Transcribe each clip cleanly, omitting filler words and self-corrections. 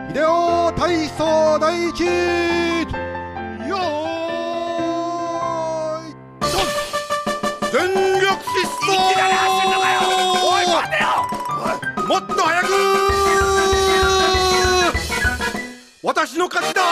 Hideo Taiso Daichi. Yo. 전력疾走. 못도 하야구. watashi no kachi da.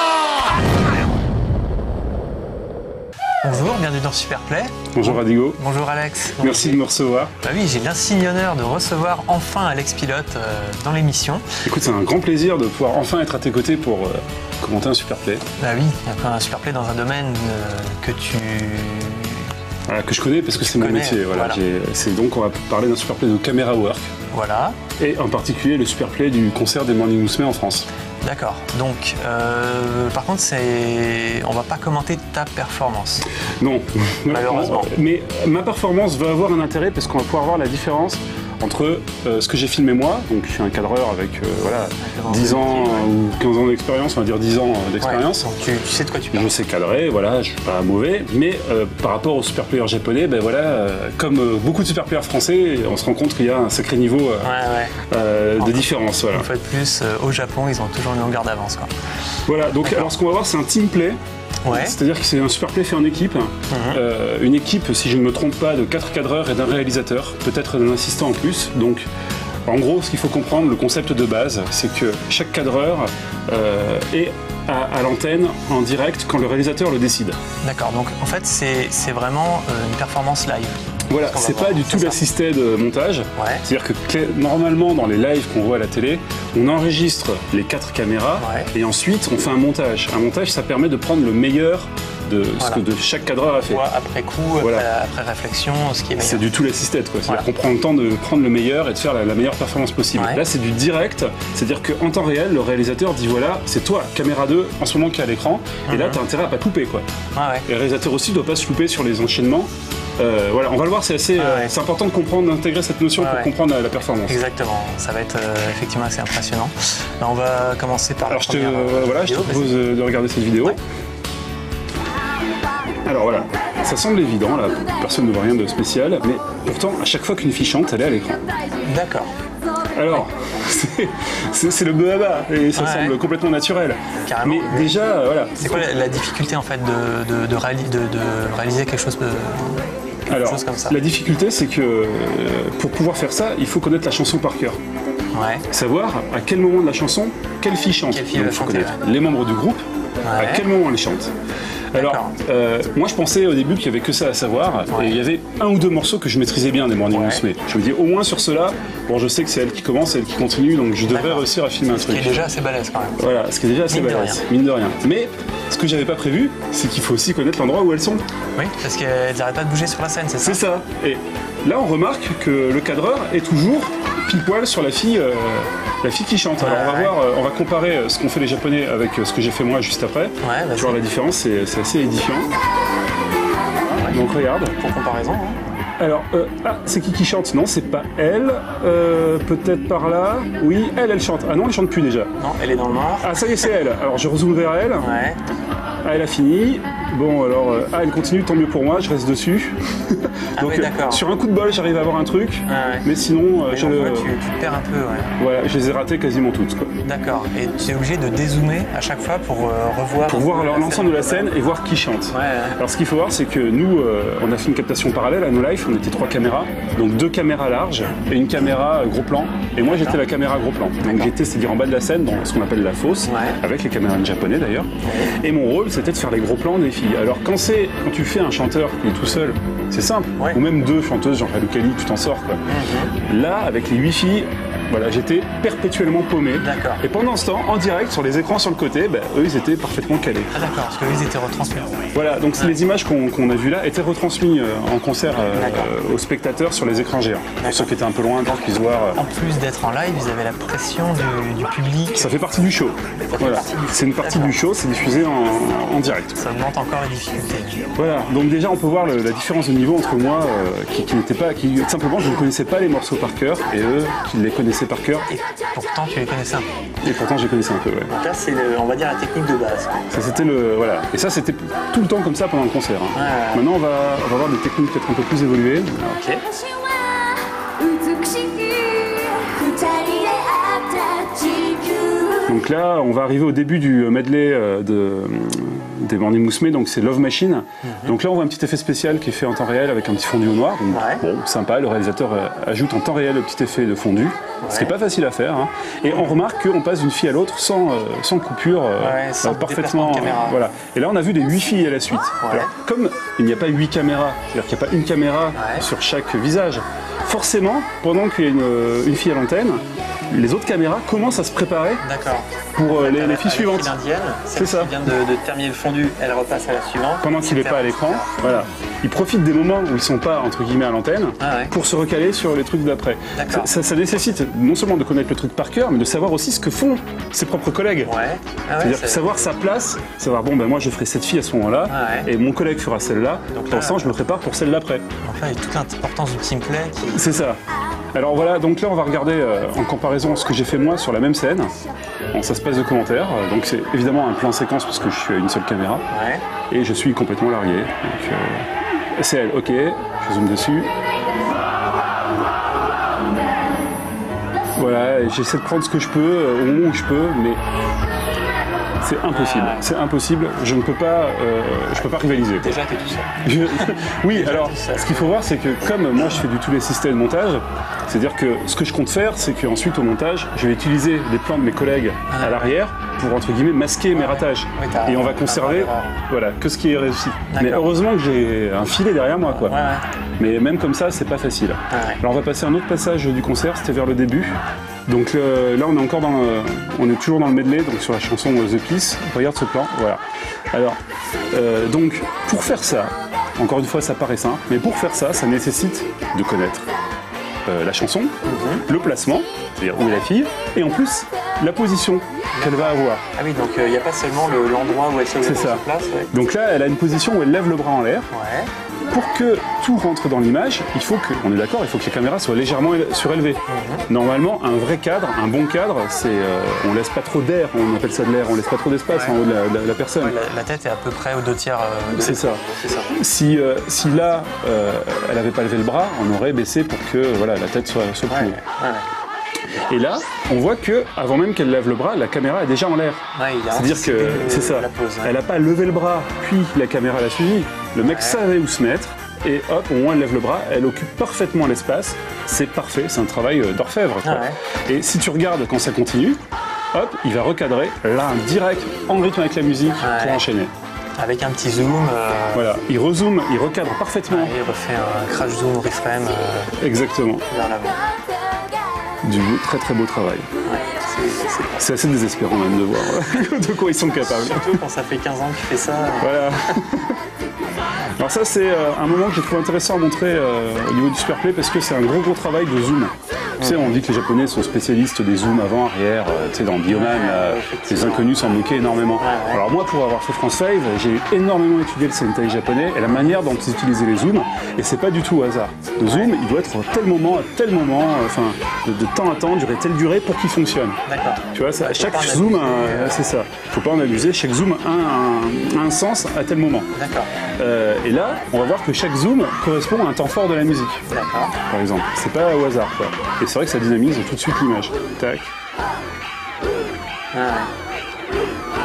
Bonjour, bienvenue dans Superplay. Bonjour Radigo. Bonjour Alex. Donc, merci de me recevoir. Bah oui, j'ai l'insigne honneur de recevoir enfin Alex Pilote dans l'émission. Écoute, c'est un grand plaisir de pouvoir enfin être à tes côtés pour commenter un Superplay. Bah oui, un Superplay dans un domaine que tu... Voilà, que je connais parce que c'est mon métier. Voilà. C'est donc, on va parler d'un Superplay de Camera Work. Voilà. Et en particulier le Superplay du concert des Morning Musume en France. D'accord. Donc, par contre, on va pas commenter ta performance. Non. Malheureusement. Mais ma performance va avoir un intérêt parce qu'on va pouvoir voir la différence entre ce que j'ai filmé moi, donc je suis un cadreur avec 10 ans ou 15 ans d'expérience, on va dire 10 ans d'expérience. Ouais, donc tu sais de quoi tu parles. Je sais cadrer, voilà, je suis pas mauvais, mais par rapport aux superplayers japonais, ben voilà, comme beaucoup de superplayers français, on se rend compte qu'il y a un sacré niveau de différence. Voilà. Une fois de plus, au Japon, ils ont toujours une longueur d'avance. Voilà, donc alors ce qu'on va voir, c'est un team play. Ouais. C'est-à-dire que c'est un Superplay fait en équipe. Une équipe, si je ne me trompe pas, de 4 cadreurs et d'un réalisateur, peut-être d'un assistant en plus. Donc, en gros, ce qu'il faut comprendre, le concept de base, c'est que chaque cadreur est à l'antenne en direct quand le réalisateur le décide. D'accord, donc en fait, c'est vraiment une performance live. Voilà, c'est pas du tout l'assisted montage. Ouais. C'est-à-dire que normalement, dans les lives qu'on voit à la télé, on enregistre les 4 caméras et ensuite on fait un montage. Un montage, ça permet de prendre le meilleur de ce que chaque cadreur a fait. Après coup, après réflexion, ce qui est meilleur. C'est du tout l'assisted, quoi. C'est-à-dire qu'on prend le temps de prendre le meilleur et de faire la meilleure performance possible. Là, c'est du direct, c'est-à-dire qu'en temps réel, le réalisateur dit voilà, c'est toi, caméra 2, en ce moment qui est à l'écran, et là, t'as intérêt à pas te louper, quoi. Et le réalisateur aussi doit pas se louper sur les enchaînements. Voilà, on va le voir, c'est assez, c'est important de comprendre, d'intégrer cette notion pour comprendre la performance. Exactement, ça va être effectivement assez impressionnant. Là, on va commencer par. Alors je te propose de regarder cette vidéo. Alors voilà, ça semble évident, là, personne ne voit rien de spécial, mais pourtant, à chaque fois qu'une fille chante, elle est à l'écran. D'accord. Alors, c'est le beaba, et ça semble complètement naturel. Carrément. Mais déjà, voilà. C'est quoi la difficulté en fait de réaliser quelque chose Alors, comme ça. La difficulté, c'est que pour pouvoir faire ça, il faut connaître la chanson par cœur. Savoir à quel moment de la chanson, quelle fille chante. Donc, il faut connaître les membres du groupe, à quel moment elle chante. Alors, moi je pensais au début qu'il n'y avait que ça à savoir, et il y avait un ou deux morceaux que je maîtrisais bien des Morning Musume. Je me dis au moins sur ceux-là, bon je sais que c'est elle qui commence, elle qui continue, donc je devrais réussir à filmer un truc. Ce qui est déjà assez balèze quand même. Voilà, ce qui est déjà assez balèze, mine de rien. Mais ce que j'avais pas prévu, c'est qu'il faut aussi connaître l'endroit où elles sont. Oui, parce qu'elles n'arrêtent pas de bouger sur la scène, c'est ça? C'est ça. Et là on remarque que le cadreur est toujours pile poil sur la fille qui chante. Alors on va voir, on va comparer ce qu'ont fait les Japonais avec ce que j'ai fait moi juste après. Tu vois la différence, c'est assez édifiant. Donc regarde. Pour comparaison. Alors, c'est qui chante? Non, c'est pas elle. Peut-être par là. Oui, elle chante. Ah non, elle chante plus déjà. Non, elle est dans le noir. Ah ça y est, c'est elle. Alors je rezoome vers elle. Ah, elle a fini. Bon, alors, elle continue, tant mieux pour moi, je reste dessus. Donc, sur un coup de bol, j'arrive à avoir un truc, mais sinon, tu te perds un peu, Voilà, je les ai ratées quasiment toutes. D'accord, et tu es obligé de dézoomer à chaque fois pour revoir... Pour voir l'ensemble de la scène et voir qui chante. Alors, ce qu'il faut voir, c'est que nous, on a fait une captation parallèle à nos lives, on était 3 caméras, donc 2 caméras larges et une caméra gros plan, et moi j'étais la caméra gros plan. Donc j'étais, c'est-à-dire en bas de la scène, dans ce qu'on appelle la fosse, avec les caméras japonais d'ailleurs, et mon rôle, c'était de faire les gros plans des filles. Alors quand tu fais un chanteur qui est tout seul, c'est simple. Ou même 2 chanteuses, genre Halukali, tu t'en sors quoi. Là, avec les 8 filles, voilà, j'étais perpétuellement paumé. Et pendant ce temps, en direct, sur les écrans sur le côté, eux, ils étaient parfaitement calés. Ah d'accord, parce qu'eux, ils étaient retransmis. Voilà, donc les images qu'on a vues là étaient retransmises en concert aux spectateurs sur les écrans géants. Pour ceux qui étaient un peu loin, pour qu'ils puissent voir. En plus d'être en live, ils avaient la pression du public. Ça fait partie du show. Voilà, c'est une partie du show, c'est diffusé en direct. Ça augmente encore les difficultés. Voilà, donc déjà on peut voir la différence de niveau entre moi qui simplement je ne connaissais pas les morceaux par cœur et eux qui les connaissaient par cœur. Et pourtant tu les connaissais un peu. Et pourtant je les connaissais un peu, Donc là c'est on va dire la technique de base. Ça c'était voilà. Et ça c'était tout le temps comme ça pendant le concert. Maintenant on va voir des techniques peut-être un peu plus évoluées. Ok. Donc là, on va arriver au début du medley des Morning Musume, donc c'est Love Machine. Donc là, on voit un petit effet spécial qui est fait en temps réel avec un petit fondu au noir. Donc, bon, sympa, le réalisateur ajoute en temps réel le petit effet de fondu, ce qui n'est pas facile à faire. Hein. Et on remarque qu'on passe d'une fille à l'autre sans coupure, sans parfaitement. déplacement de caméra. Voilà. Et là, on a vu des 8 filles à la suite. Ouais. Alors, comme il n'y a pas 8 caméras, c'est-à-dire qu'il n'y a pas une caméra sur chaque visage, forcément, pendant qu'il y a une fille à l'antenne, les autres caméras commencent à se préparer pour les filles suivantes. C'est ça. Qui vient de terminer le fondu, elle repasse à la suivante. Pendant qu'il n'est pas à l'écran, voilà. Ils profitent des moments où ils ne sont pas entre guillemets à l'antenne pour se recaler sur les trucs d'après. Ça nécessite non seulement de connaître le truc par cœur, mais de savoir aussi ce que font ses propres collègues. C'est-à-dire savoir sa place, savoir bon ben moi je ferai cette fille à ce moment-là et mon collègue fera celle-là. Donc pour l'instant je me prépare pour celle d'après. Donc là il y a toute l'importance du teamplay. C'est ça. Alors voilà, donc là on va regarder en comparaison ce que j'ai fait moi sur la même scène. Bon, ça se passe de commentaires, donc c'est évidemment un plan séquence parce que je suis à une seule caméra et je suis complètement largué. Donc, c'est elle, ok, je zoome dessus. Voilà, et j'essaie de prendre ce que je peux au moment où je peux, mais c'est impossible. C'est impossible, je ne peux pas, rivaliser. Déjà, t'es tout seul. Oui, alors, ce qu'il faut voir, c'est que comme moi je fais du tout l'assisté de montage, c'est-à-dire que ce que je compte faire, c'est qu'ensuite au montage, je vais utiliser des plans de mes collègues à l'arrière pour, entre guillemets, masquer mes ratages. Et on va conserver que ce qui est réussi. Mais heureusement que j'ai un filet derrière moi, quoi. Mais même comme ça, c'est pas facile. Alors on va passer à un autre passage du concert, c'était vers le début. Donc là, on est encore on est toujours dans le medley, donc sur la chanson The Peace. Regarde ce plan, voilà. Alors, donc, pour faire ça, encore une fois, ça paraît simple, mais pour faire ça, ça nécessite de connaître la chanson, le placement, c'est-à-dire où est la fille, et en plus, la position qu'elle va avoir. Ah oui, donc il n'y a pas seulement l'endroit où elle se place. Donc là, elle a une position où elle lève le bras en l'air. Pour que tout rentre dans l'image, il faut que les caméras soient légèrement surélevées. Normalement, un vrai cadre, un bon cadre, c'est on laisse pas trop d'air, on appelle ça de l'air, on laisse pas trop d'espace en haut de la personne. La tête est à peu près aux 2/3 de C'est ça. Si là, elle n'avait pas levé le bras, on aurait baissé pour que la tête soit plus haut. Et là, on voit que avant même qu'elle lève le bras, la caméra est déjà en l'air. C'est-à-dire que c'est ça. Elle n'a pas levé le bras, puis la caméra l'a suivi. Le mec savait où se mettre, et hop, au moins elle lève le bras, elle occupe parfaitement l'espace. C'est parfait, c'est un travail d'orfèvre. Et si tu regardes quand ça continue, hop, il va recadrer là, direct, en rythme avec la musique, pour enchaîner. Avec un petit zoom. Voilà, il rezoome, il recadre parfaitement. Il refait un crash zoom, reframe. Exactement. Vers l'avant. Du très très beau travail. C'est assez désespérant même de voir de quoi ils sont capables. Surtout quand ça fait 15 ans que tu fais ça. Voilà. Alors ça c'est un moment que j'ai trouvé intéressant à montrer au niveau du Superplay parce que c'est un gros travail de zoom. Tu sais, on dit que les Japonais sont spécialistes des zooms avant, arrière, tu sais, dans Bioman, les inconnus s'en moquaient énormément. Alors moi, pour avoir fait France 5, j'ai énormément étudié le Sentai japonais et la manière dont ils utilisaient les zooms, et c'est pas du tout au hasard. Le zoom, il doit être à tel moment, enfin, de temps à temps, durer telle durée pour qu'il fonctionne. Tu vois, chaque zoom, c'est ça. Faut pas en abuser, chaque zoom a un sens à tel moment. Et là, on va voir que chaque zoom correspond à un temps fort de la musique. Par exemple, c'est pas au hasard, quoi. Et c'est vrai que ça dynamise tout de suite l'image. Tac.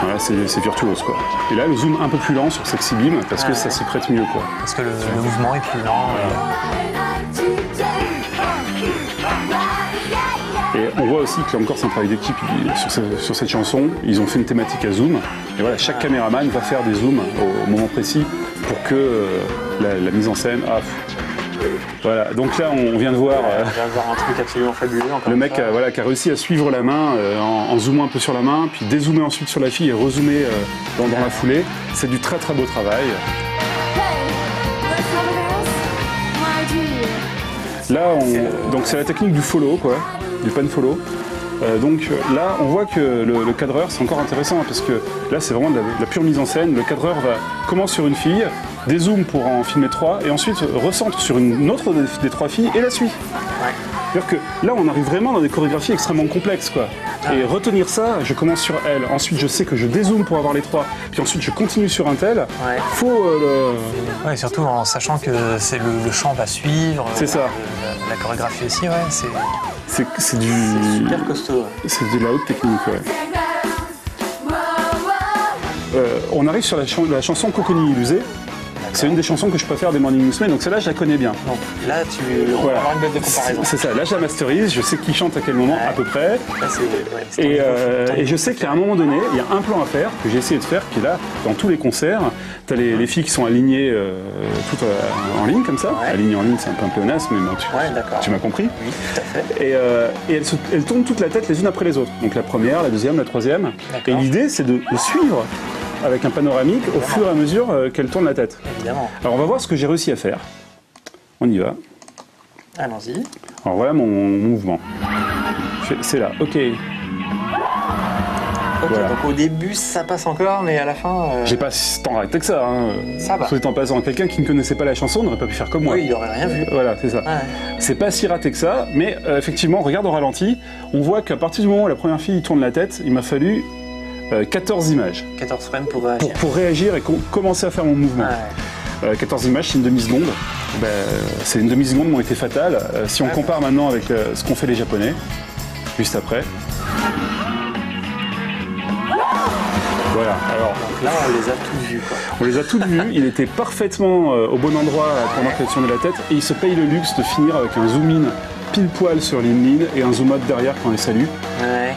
Voilà, c'est virtuose, quoi. Et là, le zoom un peu plus lent sur Sexy Beam, parce que ça s'y prête mieux, quoi. Parce que le mouvement est plus lent. Et on voit aussi que là encore c'est un travail d'équipe sur cette chanson. Ils ont fait une thématique à zoom. Et voilà, chaque caméraman va faire des zooms au moment précis pour que la mise en scène... Voilà, donc là on vient de voir un truc absolument fabuleux. Le mec qui a réussi à suivre la main en zoomant un peu sur la main, puis dézoomer ensuite sur la fille et rezoomer dans la foulée. C'est du très très beau travail. Là, donc c'est la technique du follow, quoi, du pan follow. Donc là, on voit que le cadreur, c'est encore intéressant, parce que là, c'est vraiment de la pure mise en scène. Le cadreur commence sur une fille, dézoome pour en filmer 3, et ensuite recentre sur une autre des 3 filles et la suit. C'est-à-dire que là, on arrive vraiment dans des chorégraphies extrêmement complexes, quoi. Et retenir ça, je commence sur elle, ensuite je sais que je dézoome pour avoir les 3, puis ensuite je continue sur un tel. Faut Ouais, surtout en sachant que c'est le chant va suivre. C'est ça. La chorégraphie aussi, c'est du... super costaud. C'est de la haute technique, ouais. on arrive sur la chanson Cocooning Illusé. C'est une des chansons que je préfère des Morning Musume, donc celle-là je la connais bien. Donc là, on va avoir une base de comparaison. C'est ça, là je la masterise, je sais qui chante à quel moment à peu près. Là, c'est Et je sais qu'à un moment donné, il y a un plan à faire que j'ai essayé de faire, qui est là dans tous les concerts. Tu as les filles qui sont alignées toutes en ligne comme ça. Alignées en ligne, c'est un peu un pléonasme, mais bon, tu m'as compris. Oui, tout à fait. Et elles tournent toute la tête les unes après les autres. Donc la première, la deuxième, la troisième. Et l'idée c'est de suivre avec un panoramique au fur et à mesure qu'elle tourne la tête. Évidemment. Alors on va voir ce que j'ai réussi à faire. On y va. Allons-y. Alors voilà mon mouvement. C'est là, ok. Voilà. Donc au début ça passe encore, mais à la fin... J'ai pas tant arrêté que ça. Ça va. Soit en passant, quelqu'un qui ne connaissait pas la chanson n'aurait pas pu faire comme moi. Oui, il n'aurait rien vu. Voilà, c'est ça. Ouais. C'est pas si raté que ça, mais effectivement, regarde au ralenti, on voit qu'à partir du moment où la première fille tourne la tête, il m'a fallu 14 images. 14 frames pour réagir. Pour réagir et commencer à faire mon mouvement. Ouais. 14 images, c'est une demi-seconde. C'est une demi-seconde m'ont été fatales. Si on compare maintenant avec ce qu'ont fait les Japonais, juste après. Voilà, alors... Donc là, on les a toutes vues, quoi. On les a toutes vues, il était parfaitement au bon endroit pendant qu'elle tournait la tête, et il se paye le luxe de finir avec un zoom-in pile poil sur l'in-line et un zoom-out derrière quand elle salue. Ouais.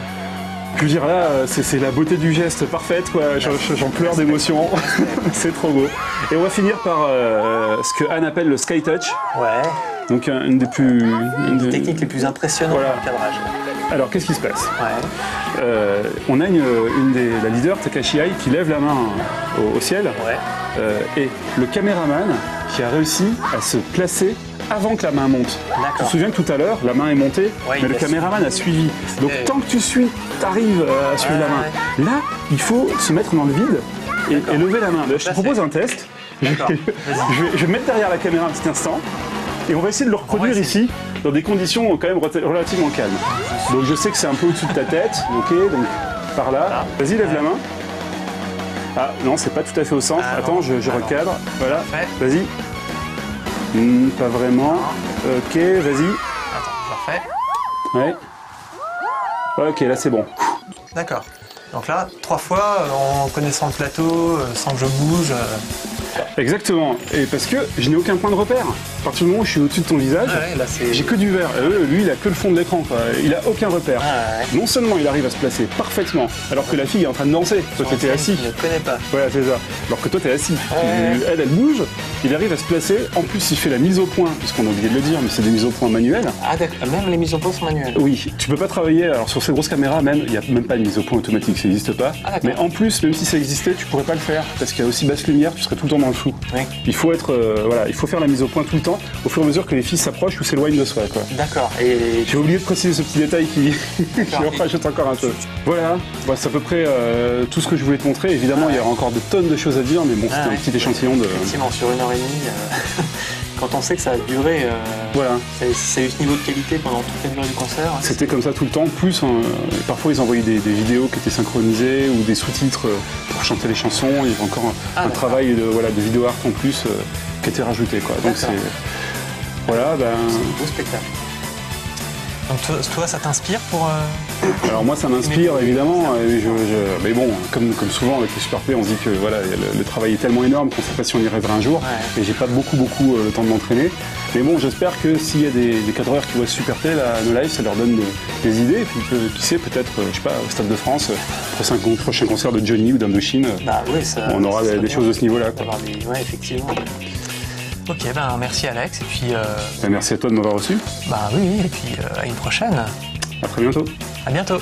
Je veux dire là, c'est la beauté du geste parfaite, quoi. J'en pleure d'émotion. C'est trop beau. Et on va finir par ce que Anne appelle le sky touch. Ouais. Donc une des Une des techniques les plus impressionnantes dans le cadrage. Alors qu'est-ce qui se passe? Ouais. On a la leader Takashi Ai qui lève la main au ciel. Ouais. Et le caméraman qui a réussi à se placer avant que la main monte. Tu te souviens que tout à l'heure, la main est montée, mais le caméraman a suivi. Donc tant que tu suis, tu arrives à suivre la main. Là, il faut se mettre dans le vide et lever la main. Je te propose un test. Je vais me mettre derrière la caméra un petit instant et on va essayer de le reproduire ici dans des conditions quand même relativement calmes. Donc je sais que c'est un peu au-dessus de ta tête, ok, donc par là. Vas-y, lève la main. Ah non, c'est pas tout à fait au centre. Attends, je recadre. Voilà, vas-y. Pas vraiment. Ok, vas-y. Attends, je refais. Ouais. Ok, là c'est bon. D'accord. Donc là, 3 fois, en connaissant le plateau, sans que je bouge. Exactement. Et parce que je n'ai aucun point de repère. À partir du moment où je suis au-dessus de ton visage, j'ai que du vert. Lui, il a que le fond de l'écran, quoi. Il a aucun repère. Non seulement il arrive à se placer parfaitement, alors que la fille est en train de danser. Toi, tu étais assis. Je ne connais pas. Voilà, c'est ça. Alors que toi, tu es assis. Elle bouge. Il arrive à se placer. En plus, il fait la mise au point, puisqu'on a oublié de le dire, mais c'est des mises au point manuelles. Ah, d'accord. Même les mises au point sont manuelles. Oui. Tu peux pas travailler. Alors, sur ces grosses caméras, même, il n'y a même pas de mise au point automatique. Ça n'existe pas. Mais en plus, même si ça existait, tu pourrais pas le faire. Parce qu'il y a aussi basse lumière, tu serais tout le temps dans le flou. Oui. Il faut être, il faut faire la mise au point tout le temps, au fur et à mesure que les filles s'approchent ou s'éloignent de soi, quoi. D'accord. Et j'ai oublié de préciser ce petit détail qui en rajoute encore un peu. Voilà, c'est à peu près tout ce que je voulais te montrer. Évidemment, il y aura encore de tonnes de choses à dire, mais bon, c'était un petit échantillon de. Effectivement, sur 1h30, quand on sait que ça a duré, ça a eu ce niveau de qualité pendant toute la durée du concert. C'était comme ça tout le temps. Plus, parfois, ils envoyaient des vidéos qui étaient synchronisées ou des sous-titres pour chanter les chansons. Il y avait encore un travail de vidéo art en plus qui était rajouté, quoi. Donc c'est voilà, c'est un beau spectacle. Donc toi, ça t'inspire pour... Alors moi, ça m'inspire évidemment, mais bon, comme souvent avec les Super Play, on se dit que voilà, le travail est tellement énorme qu'on ne sait pas si on y rêvera un jour, et j'ai pas beaucoup le temps de m'entraîner. Mais bon, j'espère que s'il y a des cadreurs qui voient ce Super Play, là, No Life, ça leur donne des idées, et puis qui sait, peut-être, je sais pas, au Stade de France, au prochain concert de Johnny ou d'Indochine, on aura des choses de ce niveau-là. Ouais, effectivement. Ok, merci Alex, et puis... Merci à toi de m'avoir reçu. Oui, et puis à une prochaine. À très bientôt. À bientôt.